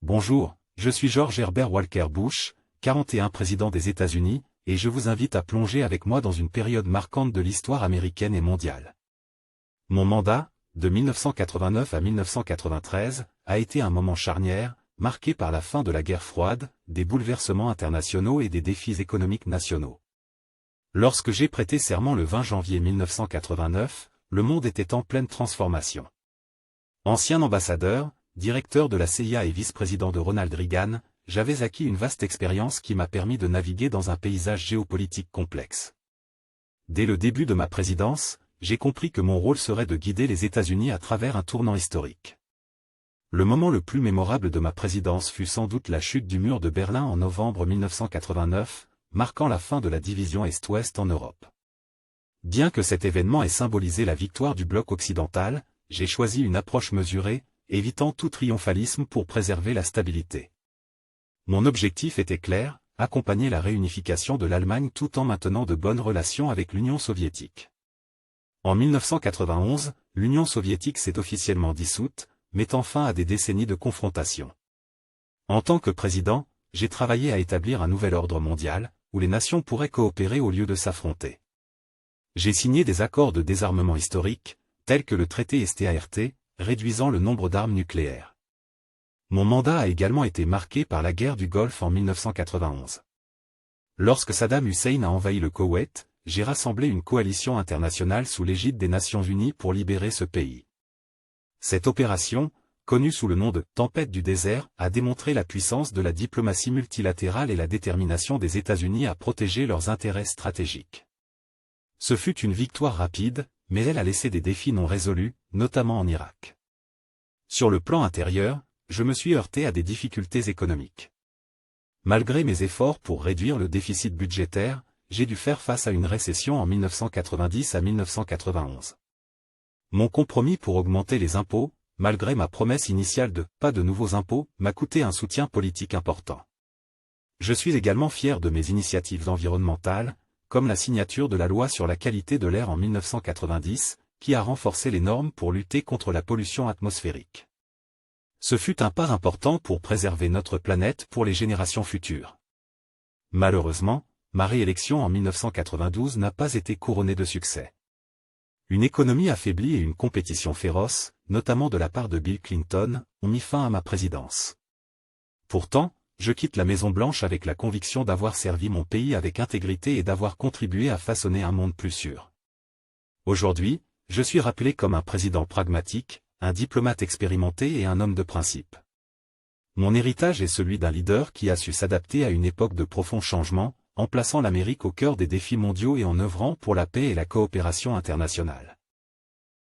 Bonjour, je suis George Herbert Walker Bush, 41 président des États-Unis, et je vous invite à plonger avec moi dans une période marquante de l'histoire américaine et mondiale. Mon mandat, de 1989 à 1993, a été un moment charnière, marqué par la fin de la guerre froide, des bouleversements internationaux et des défis économiques nationaux. Lorsque j'ai prêté serment le 20 janvier 1989, le monde était en pleine transformation. Ancien ambassadeur, directeur de la CIA et vice-président de Ronald Reagan, j'avais acquis une vaste expérience qui m'a permis de naviguer dans un paysage géopolitique complexe. Dès le début de ma présidence, j'ai compris que mon rôle serait de guider les États-Unis à travers un tournant historique. Le moment le plus mémorable de ma présidence fut sans doute la chute du mur de Berlin en novembre 1989, marquant la fin de la division Est-Ouest en Europe. Bien que cet événement ait symbolisé la victoire du bloc occidental, j'ai choisi une approche mesurée, évitant tout triomphalisme pour préserver la stabilité. Mon objectif était clair, accompagner la réunification de l'Allemagne tout en maintenant de bonnes relations avec l'Union soviétique. En 1991, l'Union soviétique s'est officiellement dissoute, mettant fin à des décennies de confrontation. En tant que président, j'ai travaillé à établir un nouvel ordre mondial, où les nations pourraient coopérer au lieu de s'affronter. J'ai signé des accords de désarmement historiques, tels que le traité START, réduisant le nombre d'armes nucléaires. Mon mandat a également été marqué par la guerre du Golfe en 1991. Lorsque Saddam Hussein a envahi le Koweït, j'ai rassemblé une coalition internationale sous l'égide des Nations Unies pour libérer ce pays. Cette opération, connue sous le nom de « Tempête du désert », a démontré la puissance de la diplomatie multilatérale et la détermination des États-Unis à protéger leurs intérêts stratégiques. Ce fut une victoire rapide, mais elle a laissé des défis non résolus, notamment en Irak. Sur le plan intérieur, je me suis heurté à des difficultés économiques. Malgré mes efforts pour réduire le déficit budgétaire, j'ai dû faire face à une récession en 1990 à 1991. Mon compromis pour augmenter les impôts, malgré ma promesse initiale de « pas de nouveaux impôts », m'a coûté un soutien politique important. Je suis également fier de mes initiatives environnementales, comme la signature de la loi sur la qualité de l'air en 1990, qui a renforcé les normes pour lutter contre la pollution atmosphérique. Ce fut un pas important pour préserver notre planète pour les générations futures. Malheureusement, ma réélection en 1992 n'a pas été couronnée de succès. Une économie affaiblie et une compétition féroce, notamment de la part de Bill Clinton, ont mis fin à ma présidence. Pourtant, je quitte la Maison-Blanche avec la conviction d'avoir servi mon pays avec intégrité et d'avoir contribué à façonner un monde plus sûr. Aujourd'hui, je suis rappelé comme un président pragmatique, un diplomate expérimenté et un homme de principe. Mon héritage est celui d'un leader qui a su s'adapter à une époque de profonds changements, en plaçant l'Amérique au cœur des défis mondiaux et en œuvrant pour la paix et la coopération internationale.